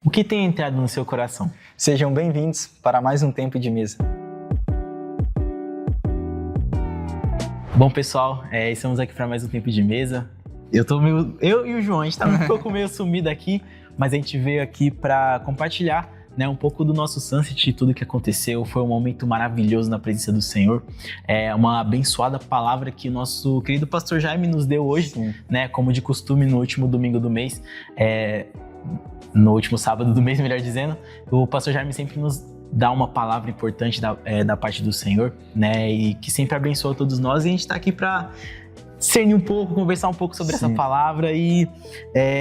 O que tem entrado no seu coração? Sejam bem-vindos para mais um Tempo de Mesa. Bom, pessoal, estamos aqui para mais um Tempo de Mesa. Eu e o João, a gente tá um pouco meio sumido aqui, mas a gente veio aqui para compartilhar, né, um pouco do nosso sunset, tudo que aconteceu. Foi um momento maravilhoso na presença do Senhor. É uma abençoada palavra que o nosso querido pastor Jaime nos deu hoje, né, como de costume no último domingo do mês. No último sábado do mês, melhor dizendo, o pastor Jaime sempre nos dá uma palavra importante da parte do Senhor, né, e que sempre abençoa todos nós, e a gente está aqui para discernir um pouco, conversar um pouco sobre essa palavra, e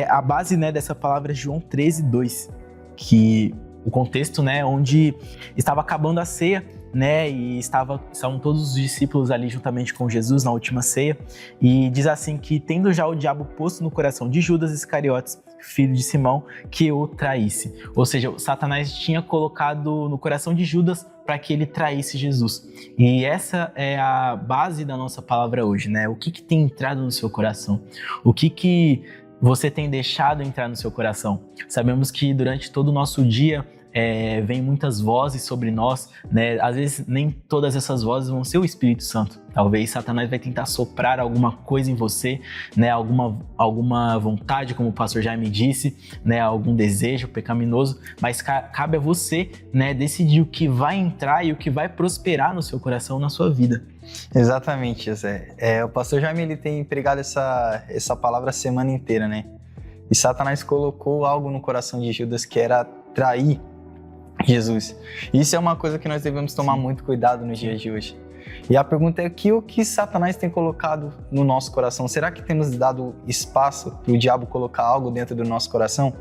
a base, né, dessa palavra é João 13:2, que o contexto, né, onde estava acabando a ceia, né, e estavam todos os discípulos ali juntamente com Jesus na última ceia, e diz assim que tendo já o diabo posto no coração de Judas Iscariotes, filho de Simão, que o traísse. Ou seja, Satanás tinha colocado no coração de Judas para que ele traísse Jesus. E essa é a base da nossa palavra hoje, né? O que tem entrado no seu coração? O que você tem deixado entrar no seu coração? Sabemos que durante todo o nosso dia vem muitas vozes sobre nós, né? Às vezes nem todas essas vozes vão ser o Espírito Santo. Talvez Satanás vai tentar soprar alguma coisa em você, né? Alguma vontade, como o pastor Jaime disse, né? Algum desejo pecaminoso, mas cabe a você, né, decidir o que vai entrar e o que vai prosperar no seu coração, na sua vida. Exatamente, José. O pastor Jaime ele tem pregado essa palavra a semana inteira, né? E Satanás colocou algo no coração de Judas que era trair Jesus. Isso é uma coisa que nós devemos tomar muito cuidado nos dias de hoje. E a pergunta é o que Satanás tem colocado no nosso coração? Será que temos dado espaço para o diabo colocar algo dentro do nosso coração?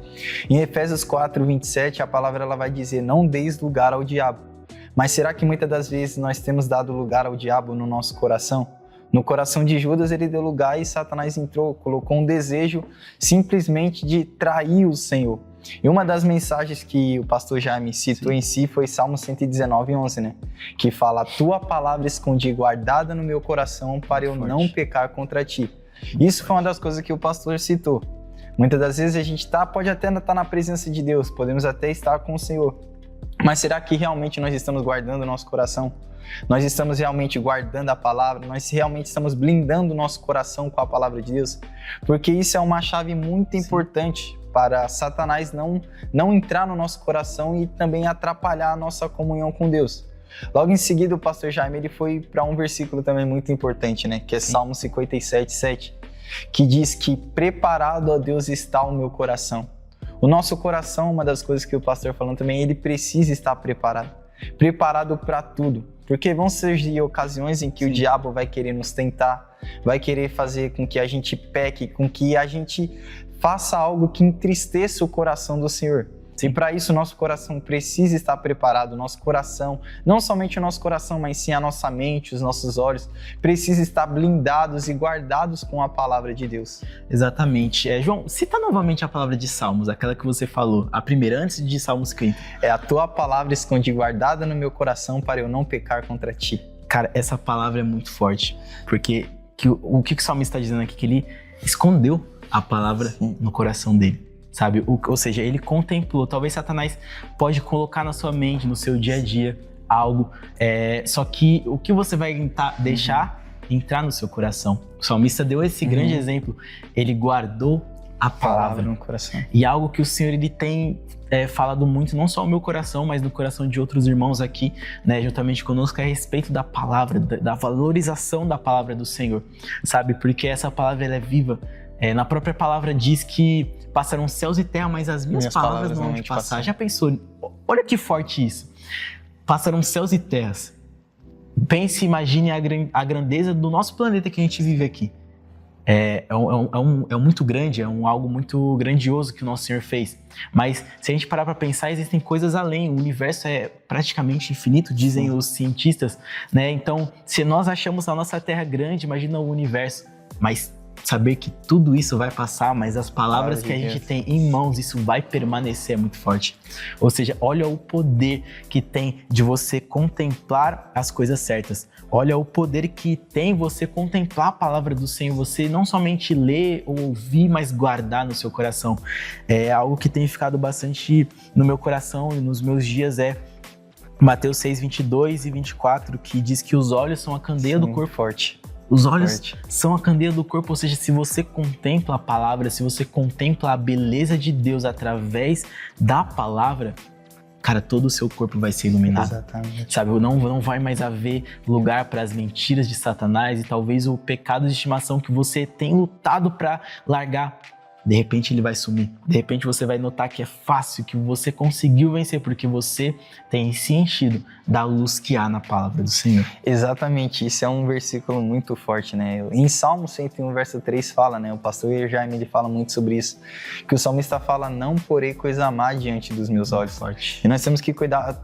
Em Efésios 4:27, a palavra ela vai dizer: não deis lugar ao diabo. Mas será que muitas das vezes nós temos dado lugar ao diabo no nosso coração? No coração de Judas ele deu lugar e Satanás entrou, colocou um desejo simplesmente de trair o Senhor. E uma das mensagens que o pastor Jaime citou em si foi Salmo 119:11, né? Que fala: tua palavra escondi guardada no meu coração para eu não pecar contra ti. Isso foi uma das coisas que o pastor citou. Muitas das vezes a gente pode até estar na presença de Deus, podemos até estar com o Senhor, mas será que realmente nós estamos guardando o nosso coração? Nós estamos realmente guardando a palavra? Nós realmente estamos blindando o nosso coração com a palavra de Deus? Porque isso é uma chave muito importante para Satanás não entrar no nosso coração e também atrapalhar a nossa comunhão com Deus. Logo em seguida, o pastor Jaime ele foi para um versículo também muito importante, né? Que é Salmo 57:7, que diz que preparado a Deus está o meu coração. O nosso coração, uma das coisas que o pastor falou também, ele precisa estar preparado para tudo, porque vão surgir ocasiões em que o diabo vai querer nos tentar, vai querer fazer com que a gente peque, com que a gente faça algo que entristeça o coração do Senhor. E para isso, nosso coração precisa estar preparado. Nosso coração, não somente o nosso coração, mas sim a nossa mente, os nossos olhos, precisam estar blindados e guardados com a palavra de Deus. Exatamente. João, cita novamente a palavra de Salmos, aquela que você falou, a primeira, antes de Salmos 50. A tua palavra escondi guardada no meu coração para eu não pecar contra ti. Cara, essa palavra é muito forte, porque o que o salmista está dizendo aqui? Que ele escondeu a palavra no coração dele. Sabe? Ou seja, ele contemplou. Talvez Satanás pode colocar na sua mente, no seu dia a dia, algo. Só que o que você vai deixar entrar no seu coração? O salmista deu esse grande exemplo. Ele guardou a palavra no coração. E algo que o Senhor ele tem falado muito, não só no meu coração, mas no coração de outros irmãos aqui, né, juntamente conosco, é a respeito da palavra, da valorização da palavra do Senhor. Sabe? Porque essa palavra ela é viva. Na própria palavra diz que passarão céus e terra, mas as minhas palavras não vão passar. Já pensou? Olha que forte isso. Passarão céus e terras. Pense, imagine a grandeza do nosso planeta que a gente vive aqui. É muito grande, algo muito grandioso que o nosso Senhor fez. Mas se a gente parar para pensar, existem coisas além. O universo é praticamente infinito, dizem os cientistas, né? Então, se nós achamos a nossa Terra grande, imagina o universo. Mas saber que tudo isso vai passar, mas as palavras que a gente Deus. tem em mãos, isso vai permanecer, é muito forte. Ou seja, olha o poder que tem de você contemplar as coisas certas. Olha o poder que tem você contemplar a palavra do Senhor, você não somente ler ou ouvir, mas guardar no seu coração. É algo que tem ficado bastante no meu coração e nos meus dias, é Mateus 6, 22 e 24, que diz que os olhos são a candeia do corpo. Forte. Os olhos são a candeia do corpo, ou seja, se você contempla a palavra, se você contempla a beleza de Deus através da palavra, cara, todo o seu corpo vai ser iluminado. Exatamente. Sabe, não vai mais haver lugar para as mentiras de Satanás e talvez o pecado de estimação que você tem lutado para largar. De repente ele vai sumir. De repente você vai notar que é fácil, que você conseguiu vencer, porque você tem se enchido da luz que há na palavra do Senhor. Exatamente, isso é um versículo muito forte, né? Em Salmo 101, verso 3 fala, né? O pastor Jaime, ele fala muito sobre isso, que o salmista fala, não porei coisa má diante dos meus olhos. Forte. E nós temos que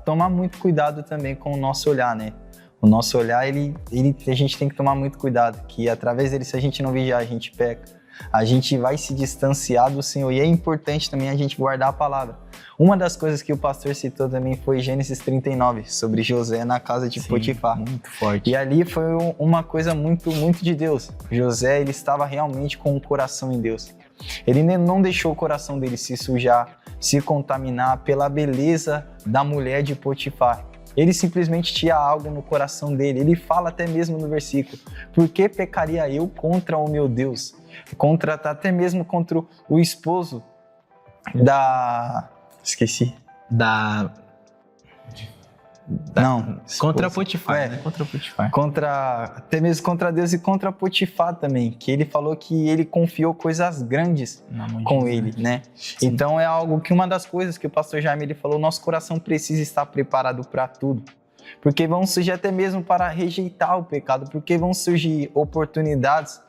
tomar muito cuidado também com o nosso olhar, né? O nosso olhar, a gente tem que tomar muito cuidado, que através dele, se a gente não vigiar, a gente peca. A gente vai se distanciar do Senhor e é importante também a gente guardar a palavra. Uma das coisas que o pastor citou também foi Gênesis 39, sobre José na casa de Potifar. Muito forte. E ali foi uma coisa muito, muito de Deus. José, ele estava realmente com o coração em Deus. Ele não deixou o coração dele se sujar, se contaminar pela beleza da mulher de Potifar. Ele simplesmente tinha algo no coração dele. Ele fala até mesmo no versículo, por que pecaria eu contra o meu Deus? Até mesmo contra o esposo da... Esqueci. Não. Contra Potifar, né? Contra Potifar. Até mesmo contra Deus e contra Potifar também, que ele falou que ele confiou coisas grandes com ele, né? Sim. Então é algo que uma das coisas que o pastor Jaime ele falou, nosso coração precisa estar preparado para tudo. Porque vão surgir até mesmo para rejeitar o pecado, porque vão surgir oportunidades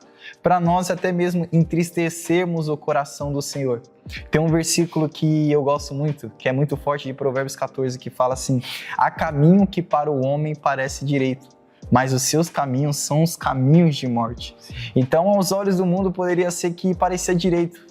para nós até mesmo entristecermos o coração do Senhor. Tem um versículo que eu gosto muito, que é muito forte, de Provérbios 14, que fala assim, há caminho que para o homem parece direito, mas os seus caminhos são os caminhos de morte. Então, aos olhos do mundo, poderia ser que parecia direito,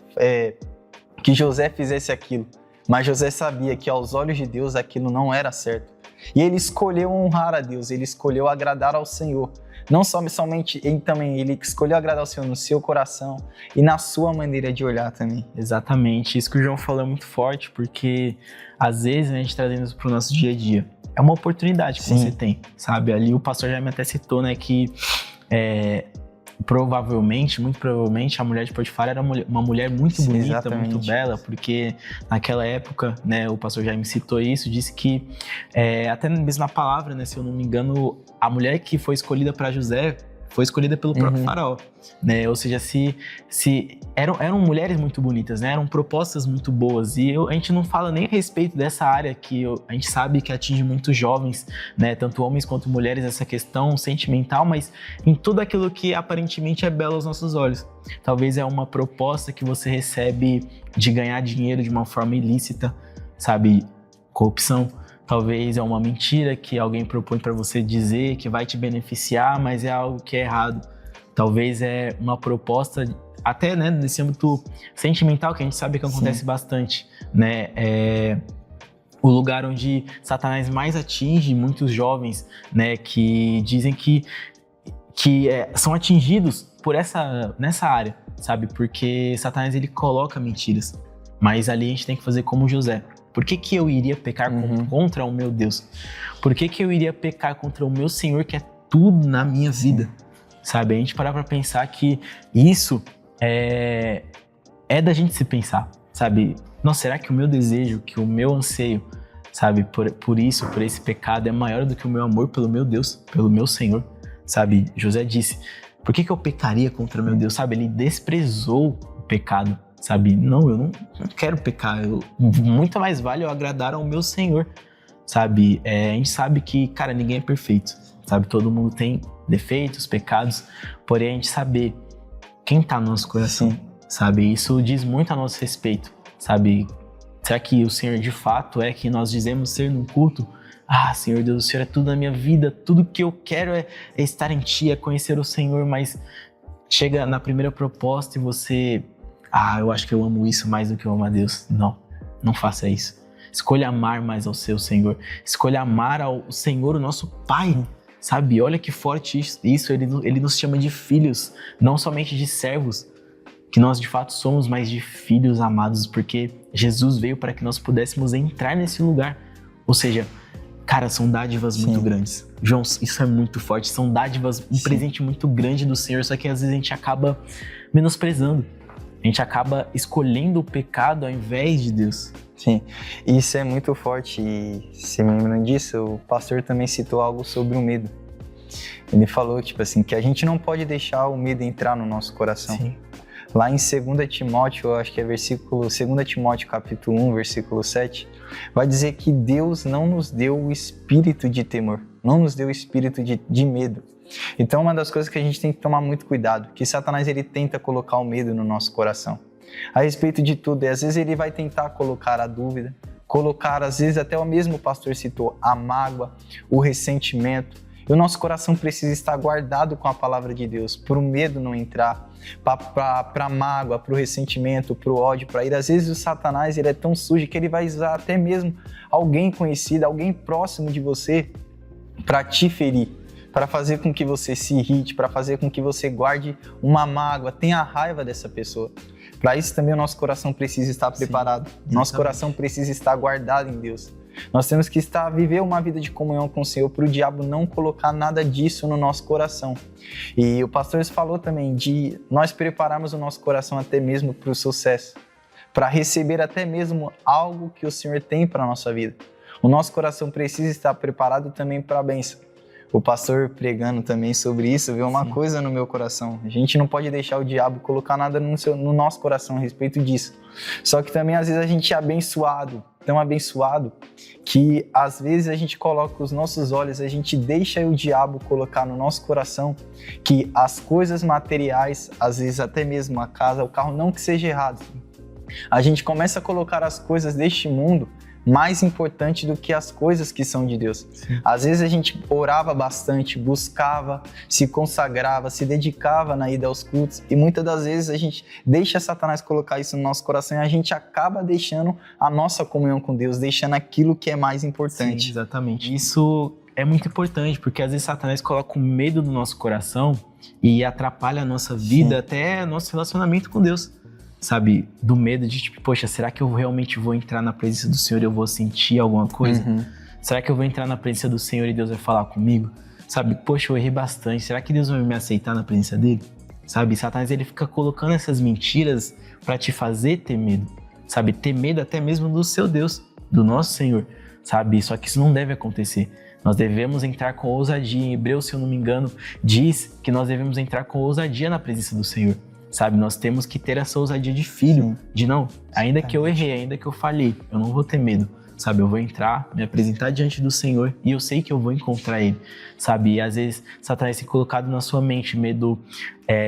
que José fizesse aquilo, mas José sabia que aos olhos de Deus aquilo não era certo. E ele escolheu honrar a Deus, ele escolheu agradar ao Senhor. Não somente ele escolheu agradar ao Senhor no seu coração e na sua maneira de olhar também. Exatamente, isso que o João falou é muito forte, porque às vezes a gente trazendo isso para o nosso dia a dia, é uma oportunidade que você tem, sabe? Ali o pastor já me até citou, né, que muito provavelmente, a mulher de Potifar era uma mulher muito bonita, exatamente. Muito bela, porque naquela época, né, o pastor já me citou isso, disse que, até mesmo na palavra, né, se eu não me engano, a mulher que foi escolhida para José foi escolhida pelo próprio faraó, né? Ou seja, eram mulheres muito bonitas, né? Eram propostas muito boas, e a gente não fala nem a respeito dessa área que a gente sabe que atinge muitos jovens, né? Tanto homens quanto mulheres, essa questão sentimental, mas em tudo aquilo que aparentemente é belo aos nossos olhos. Talvez é uma proposta que você recebe de ganhar dinheiro de uma forma ilícita, sabe? Corrupção. Talvez é uma mentira que alguém propõe para você dizer que vai te beneficiar, mas é algo que é errado. Talvez é uma proposta, até, né, nesse âmbito sentimental, que a gente sabe que acontece bastante, né? O lugar onde Satanás mais atinge muitos jovens, né, que dizem que são atingidos nessa área, sabe? Porque Satanás, ele coloca mentiras, mas ali a gente tem que fazer como José. Por que eu iria pecar contra o meu Deus? Por que eu iria pecar contra o meu Senhor, que é tudo na minha vida? Sabe? A gente parar pra pensar que isso é da gente se pensar, sabe? Nossa, será que o meu desejo, que o meu anseio, sabe? Por esse pecado é maior do que o meu amor pelo meu Deus, pelo meu Senhor, sabe? José disse, por que eu pecaria contra meu Deus? Sabe? Ele desprezou o pecado. Sabe, não, eu não quero pecar, muito mais vale eu agradar ao meu Senhor, sabe? A gente sabe que, cara, ninguém é perfeito, sabe? Todo mundo tem defeitos, pecados, porém a gente saber quem tá no nosso coração, sabe? Isso diz muito a nosso respeito, sabe? Será que o Senhor de fato é quem nós dizemos ser no culto? Ah, Senhor Deus, o Senhor é tudo na minha vida, tudo que eu quero é estar em Ti, é conhecer o Senhor, mas chega na primeira proposta e você... eu acho que eu amo isso mais do que eu amo a Deus. Não faça isso. Escolha amar mais ao seu Senhor. Escolha amar ao Senhor, o nosso Pai. Sabe? Olha que forte isso. Ele nos chama de filhos, não somente de servos, que nós de fato somos, mas de filhos amados, porque Jesus veio para que nós pudéssemos entrar nesse lugar. Ou seja, cara, são dádivas muito grandes. João, isso é muito forte. São dádivas, um presente muito grande do Senhor, só que às vezes a gente acaba menosprezando. A gente acaba escolhendo o pecado ao invés de Deus. Sim, isso é muito forte e se me lembram disso, o pastor também citou algo sobre o medo. Ele falou, tipo assim, que a gente não pode deixar o medo entrar no nosso coração. Sim. Lá em 2 Timóteo, eu acho que é 2 Timóteo capítulo 1, versículo 7, vai dizer que Deus não nos deu o espírito de temor, não nos deu o espírito de medo. Então, uma das coisas que a gente tem que tomar muito cuidado, que Satanás ele tenta colocar o medo no nosso coração. A respeito de tudo, e às vezes ele vai tentar colocar a dúvida, colocar, às vezes até o mesmo pastor citou, a mágoa, o ressentimento. E o nosso coração precisa estar guardado com a palavra de Deus, para o medo não entrar, para a mágoa, para o ressentimento, para o ódio, para a ira. Às vezes o Satanás ele é tão sujo que ele vai usar até mesmo alguém conhecido, alguém próximo de você, para te ferir, para fazer com que você se irrite, para fazer com que você guarde uma mágoa, tenha raiva dessa pessoa. Para isso também o nosso coração precisa estar preparado. Nosso coração precisa estar guardado em Deus. Nós temos que viver uma vida de comunhão com o Senhor para o diabo não colocar nada disso no nosso coração. E o pastor falou também de nós prepararmos o nosso coração até mesmo para o sucesso, para receber até mesmo algo que o Senhor tem para a nossa vida. O nosso coração precisa estar preparado também para a bênção. O pastor pregando também sobre isso, viu uma coisa no meu coração. A gente não pode deixar o diabo colocar nada no nosso coração a respeito disso. Só que também às vezes a gente é abençoado, tão abençoado, que às vezes a gente coloca os nossos olhos, a gente deixa o diabo colocar no nosso coração que as coisas materiais, às vezes até mesmo a casa, o carro, não que seja errado. A gente começa a colocar as coisas deste mundo mais importante do que as coisas que são de Deus. Sim. Às vezes a gente orava bastante, buscava, se consagrava, se dedicava na ida aos cultos e muitas das vezes a gente deixa Satanás colocar isso no nosso coração e a gente acaba deixando a nossa comunhão com Deus, deixando aquilo que é mais importante. Sim, exatamente. Isso é muito importante porque às vezes Satanás coloca o medo no nosso coração e atrapalha a nossa vida, até nosso relacionamento com Deus. Sabe, do medo de tipo, poxa, será que eu realmente vou entrar na presença do Senhor e eu vou sentir alguma coisa? Será que eu vou entrar na presença do Senhor e Deus vai falar comigo? Sabe, poxa, eu errei bastante, será que Deus vai me aceitar na presença dele? Sabe, Satanás ele fica colocando essas mentiras para te fazer ter medo, sabe, ter medo até mesmo do seu Deus, do nosso Senhor, sabe, só que isso não deve acontecer. Nós devemos entrar com ousadia, em Hebreus, se eu não me engano, diz que nós devemos entrar com ousadia na presença do Senhor. Sabe, nós temos que ter essa ousadia de filho, de não, ainda que eu errei, ainda que eu falhei, eu não vou ter medo, sabe, eu vou entrar, me apresentar diante do Senhor e eu sei que eu vou encontrar Ele, sabe, e às vezes Satanás tem colocado na sua mente medo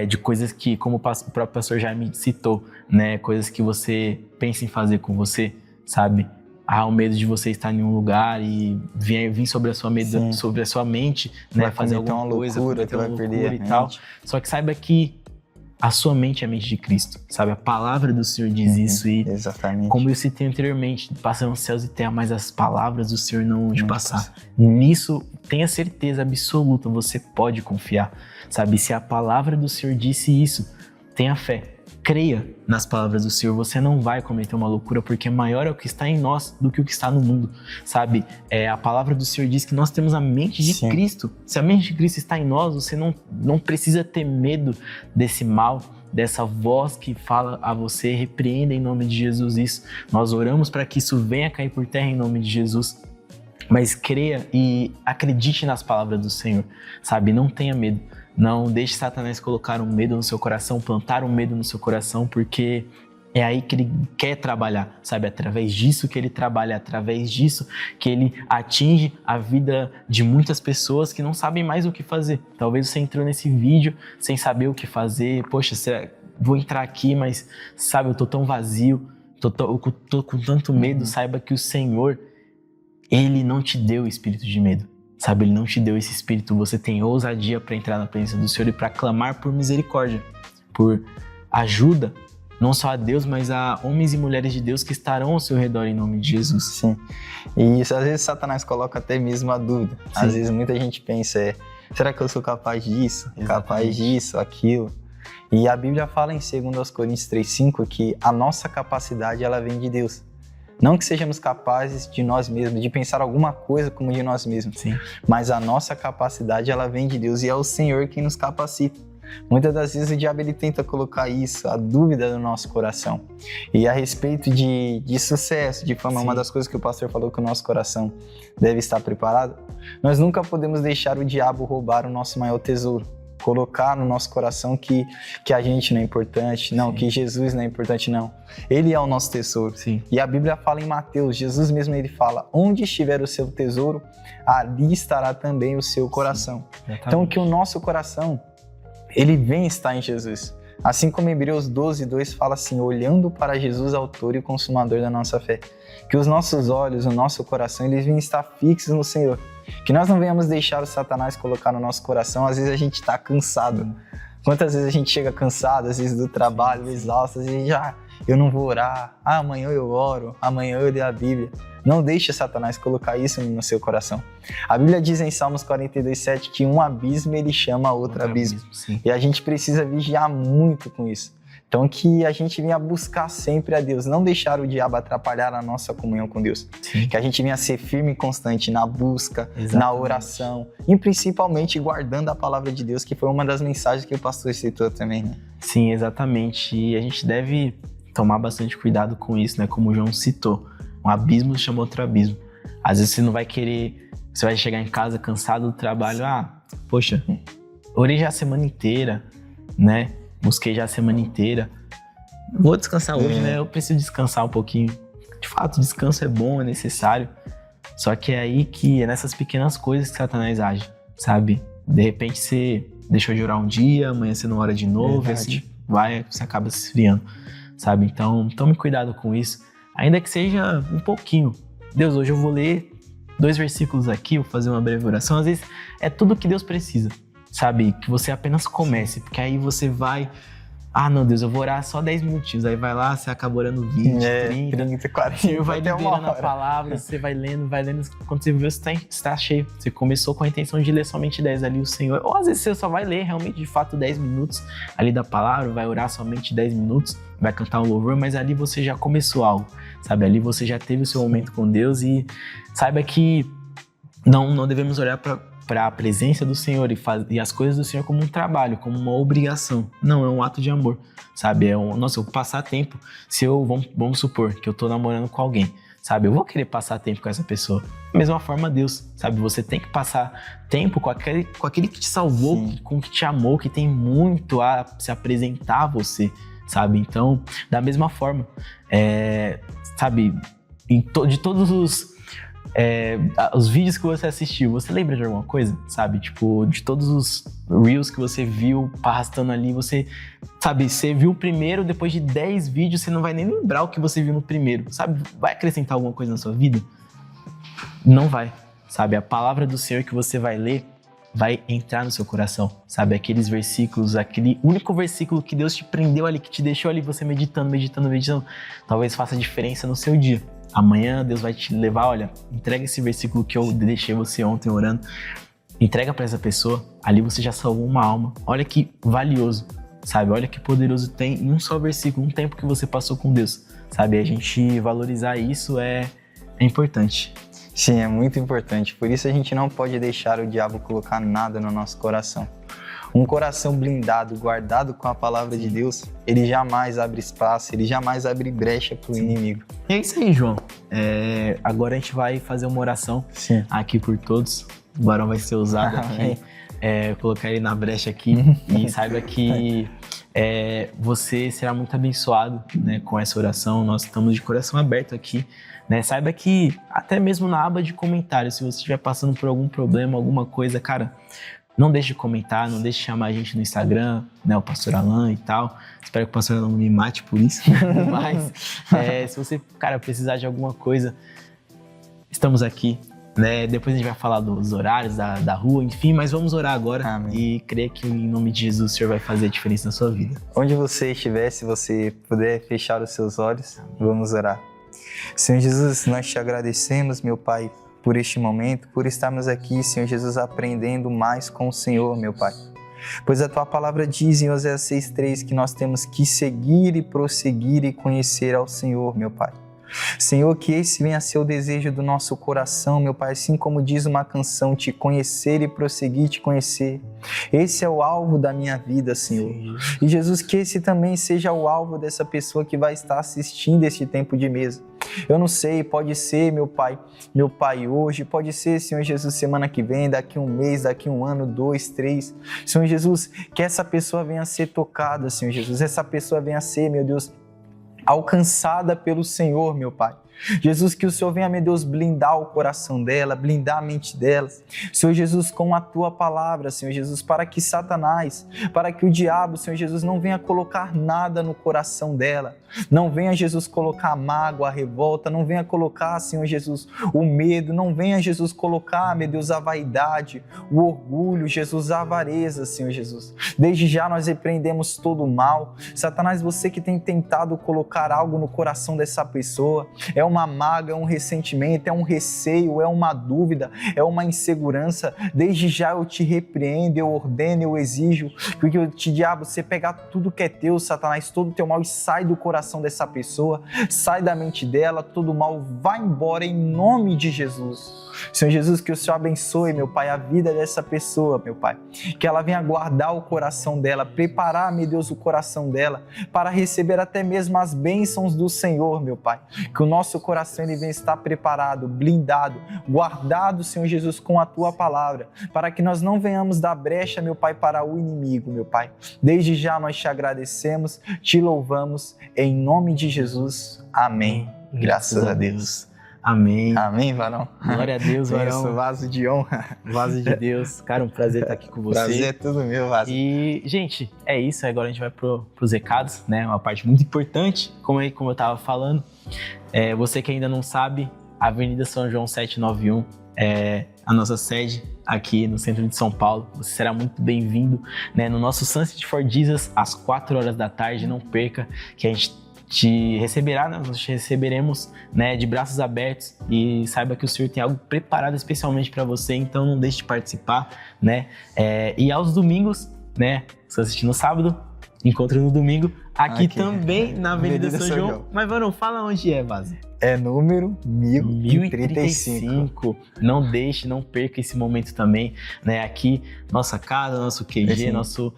de coisas que, como o próprio pastor Jaime citou, né, coisas que você pensa em fazer com você, sabe, o medo de você estar em um lugar e vir sobre a sua mente, né, fazer alguma coisa, cometer uma loucura e tal, só que saiba que a sua mente é a mente de Cristo, sabe? A palavra do Senhor diz isso e, exatamente. Como eu citei anteriormente, passam os céus e terra, mas as palavras do Senhor não vão te passar. Nisso, tenha certeza absoluta, você pode confiar, sabe? Se a palavra do Senhor disse isso, tenha fé. Creia nas palavras do Senhor, você não vai cometer uma loucura, porque maior é o que está em nós do que o que está no mundo, sabe? A palavra do Senhor diz que nós temos a mente de Cristo. Se a mente de Cristo está em nós, você não precisa ter medo desse mal, dessa voz que fala a você, repreenda em nome de Jesus isso. Nós oramos para que isso venha cair por terra em nome de Jesus. Mas creia e acredite nas palavras do Senhor, sabe? Não tenha medo. Não deixe Satanás colocar um medo no seu coração, plantar um medo no seu coração, porque é aí que ele quer trabalhar, sabe? Através disso que ele trabalha, através disso que ele atinge a vida de muitas pessoas que não sabem mais o que fazer. Talvez você entrou nesse vídeo sem saber o que fazer. Poxa, vou entrar aqui, mas sabe, eu tô tão vazio, tô com tanto medo. Saiba que o Senhor, Ele não te deu o espírito de medo. sabe? Ele não te deu esse espírito, você tem ousadia para entrar na presença do Senhor e para clamar por misericórdia, por ajuda, não só a Deus, mas a homens e mulheres de Deus que estarão ao seu redor em nome de Jesus. Sim. E isso, às vezes Satanás coloca até mesmo a dúvida. Sim. Às vezes muita gente pensa, será que eu sou capaz disso? Exatamente. Capaz disso, aquilo? E a Bíblia fala em 2 Coríntios 3,5 que a nossa capacidade, ela vem de Deus. Não que sejamos capazes de nós mesmos, de pensar alguma coisa como de nós mesmos. Sim. Mas a nossa capacidade, ela vem de Deus e é o Senhor quem nos capacita. Muitas das vezes o diabo ele tenta colocar isso, a dúvida no nosso coração. E a respeito de sucesso, de fama, uma das coisas que o pastor falou que o nosso coração deve estar preparado, nós nunca podemos deixar o diabo roubar o nosso maior tesouro. Colocar no nosso coração que a gente não é importante, não, que Jesus não é importante, não. Ele é o nosso tesouro. Sim. E a Bíblia fala em Mateus, Jesus mesmo ele fala, onde estiver o seu tesouro, ali estará também o seu coração. Então que o nosso coração, ele vem estar em Jesus. Assim como Hebreus 12:2 fala assim, olhando para Jesus, autor e consumador da nossa fé. Que os nossos olhos, o nosso coração, eles venham estar fixos no Senhor. Que nós não venhamos deixar o Satanás colocar no nosso coração, às vezes a gente está cansado. Quantas vezes a gente chega cansado, às vezes do trabalho, exausto, e eu não vou orar, amanhã eu oro, amanhã eu leio a Bíblia. Não deixe Satanás colocar isso no seu coração. A Bíblia diz em Salmos 42:7 que um abismo ele chama outro abismo. E a gente precisa vigiar muito com isso. Então que a gente venha buscar sempre a Deus, não deixar o diabo atrapalhar a nossa comunhão com Deus. Sim. Que a gente venha ser firme e constante na busca, na oração e principalmente guardando a palavra de Deus, que foi uma das mensagens que o pastor citou também, né? Sim, exatamente. E a gente deve tomar bastante cuidado com isso, né? Como o João citou, um abismo chama outro abismo. Às vezes você não vai querer, você vai chegar em casa cansado do trabalho, poxa, orei já a semana inteira, né? Busquei já a semana inteira. Vou descansar hoje, né? Eu preciso descansar um pouquinho. De fato, descanso é bom, é necessário. Só que é aí que é nessas pequenas coisas que Satanás age, sabe? De repente você deixou de orar um dia, amanhã você não ora de novo, e assim você acaba se esfriando, sabe? Então, tome cuidado com isso. Ainda que seja um pouquinho. Deus, hoje eu vou ler 2 versículos aqui, vou fazer uma breve oração. Às vezes é tudo que Deus precisa. Sabe, que você apenas comece, porque aí você vai, não, Deus, eu vou orar só 10 minutinhos, aí vai lá, você acaba orando 20, 30, 40, você vai liberando a palavra, você vai lendo, quando você vê, você está cheio, você começou com a intenção de ler somente 10 ali, o Senhor, ou às vezes você só vai ler realmente, de fato, 10 minutos ali da palavra, vai orar somente 10 minutos, vai cantar um louvor, mas ali você já começou algo, sabe, ali você já teve o seu momento com Deus e saiba que não devemos olhar para a presença do Senhor e as coisas do Senhor como um trabalho, como uma obrigação. Não, é um ato de amor, sabe? Eu vou passar tempo, vamos supor que eu tô namorando com alguém, sabe? Eu vou querer passar tempo com essa pessoa. Da mesma forma, Deus, sabe? Você tem que passar tempo com aquele que te salvou, com que te amou, que tem muito a se apresentar a você, sabe? Então, da mesma forma, sabe? De todos os vídeos que você assistiu, você lembra de alguma coisa, sabe? Tipo, de todos os Reels que você viu arrastando ali, você viu o primeiro, depois de 10 vídeos, você não vai nem lembrar o que você viu no primeiro, sabe? Vai acrescentar alguma coisa na sua vida? Não vai, sabe? A palavra do Senhor que você vai ler vai entrar no seu coração, sabe? Aqueles versículos, aquele único versículo que Deus te prendeu ali, que te deixou ali, você meditando, talvez faça diferença no seu dia. Amanhã Deus vai te levar, olha, entrega esse versículo que eu deixei você ontem orando, entrega para essa pessoa, ali você já salvou uma alma. Olha que valioso, sabe? Olha que poderoso tem em um só versículo, um tempo que você passou com Deus, sabe? A gente valorizar isso é importante. Sim, é muito importante. Por isso a gente não pode deixar o diabo colocar nada no nosso coração. Um coração blindado, guardado com a palavra de Deus, ele jamais abre espaço, ele jamais abre brecha para o inimigo. E é isso aí, João. Agora a gente vai fazer uma oração aqui por todos. O Barão vai ser usado aqui, colocar ele na brecha aqui e saiba que você será muito abençoado, né, com essa oração. Nós estamos de coração aberto aqui, né? Saiba que até mesmo na aba de comentários, se você estiver passando por algum problema, alguma coisa, cara, não deixe de comentar, não deixe de chamar a gente no Instagram, né, o Pastor Alan e tal. Espero que o Pastor Alan não me mate por isso. Mas se você, cara, precisar de alguma coisa, estamos aqui. né? Depois a gente vai falar dos horários da rua, enfim, mas vamos orar agora. Amém. E crer que em nome de Jesus o Senhor vai fazer a diferença na sua vida. Onde você estiver, se você puder fechar os seus olhos, vamos orar. Senhor Jesus, nós te agradecemos, meu Pai, por este momento, por estarmos aqui, Senhor Jesus, aprendendo mais com o Senhor, meu Pai. Pois a Tua palavra diz em Oséias 6,3 que nós temos que seguir e prosseguir e conhecer ao Senhor, meu Pai. Senhor, que esse venha a ser o desejo do nosso coração, meu Pai, assim como diz uma canção, te conhecer e prosseguir te conhecer. Esse é o alvo da minha vida, Senhor. E Jesus, que esse também seja o alvo dessa pessoa que vai estar assistindo este tempo de mesa. Eu não sei, pode ser, meu Pai hoje, pode ser, Senhor Jesus, semana que vem, daqui um mês, daqui um ano, 2, 3. Senhor Jesus, que essa pessoa venha a ser tocada, Senhor Jesus, essa pessoa venha a ser, meu Deus, alcançada pelo Senhor, meu Pai. Jesus, que o Senhor venha, meu Deus, blindar o coração dela, blindar a mente dela. Senhor Jesus, com a Tua palavra, Senhor Jesus, para que Satanás, para que o diabo, Senhor Jesus, não venha colocar nada no coração dela. Não venha, Jesus, colocar a mágoa, a revolta, não venha colocar, Senhor Jesus, o medo, não venha, Jesus, colocar, meu Deus, a vaidade, o orgulho, Jesus, a avareza, Senhor Jesus. Desde já nós repreendemos todo o mal. Satanás, você que tem tentado colocar algo no coração dessa pessoa, é uma mágoa, é um ressentimento, é um receio, é uma dúvida, é uma insegurança, desde já eu te repreendo, eu ordeno, eu exijo, porque eu te diabo, você pegar tudo que é teu, Satanás, todo o teu mal e sai do coração dessa pessoa, sai da mente dela, todo o mal vai embora em nome de Jesus. Senhor Jesus, que o Senhor abençoe, meu Pai, a vida dessa pessoa, meu Pai, que ela venha guardar o coração dela, preparar, meu Deus, o coração dela, para receber até mesmo as bênçãos do Senhor, meu Pai, que o nosso coração ele venha estar preparado, blindado, guardado, Senhor Jesus, com a Tua palavra, para que nós não venhamos dar brecha, meu Pai, para o inimigo, meu Pai. Desde já nós te agradecemos, te louvamos, em nome de Jesus, amém. Graças a Deus. Amém. Amém, varão. Glória a Deus, varão. Isso, vaso de honra. Vaso de Deus. Cara, um prazer estar aqui com você. Prazer é tudo meu, vaso. E, gente, é isso. Agora a gente vai pros recados, né? Uma parte muito importante, como eu estava falando. Você que ainda não sabe, Avenida São João 791 é a nossa sede aqui no centro de São Paulo. Você será muito bem-vindo, né? No nosso Sunset for Jesus, às 4 horas da tarde. Não perca, que a gente te receberá, né? Nós te receberemos, né, de braços abertos, e saiba que o Senhor tem algo preparado especialmente para você, então não deixe de participar, né? E aos domingos, né, se assistir no sábado, encontro no domingo, aqui também na Avenida São João. Mas, mano, fala onde é, Vaso. É número 1035. Não deixe, não perca esse momento também, né? Aqui, nossa casa, nosso QG, nosso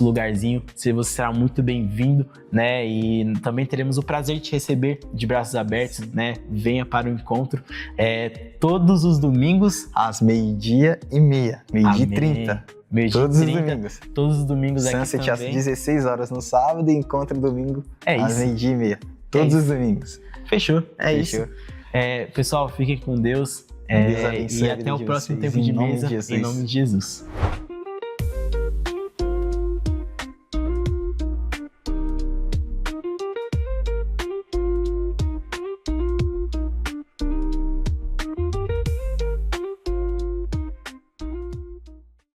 lugarzinho. Você será muito bem-vindo, né? E também teremos o prazer de te receber de braços abertos, né? Venha para o encontro todos os domingos às 12:30. 12:30. Todos os domingos. Todos os domingos aqui também. Sunset às 16 horas no sábado e encontro domingo às 12:30. Todos os domingos. Fechou. Isso. Pessoal, fiquem com Deus. Deus abençoe e até o próximo tempo de mesa. Em nome de Jesus.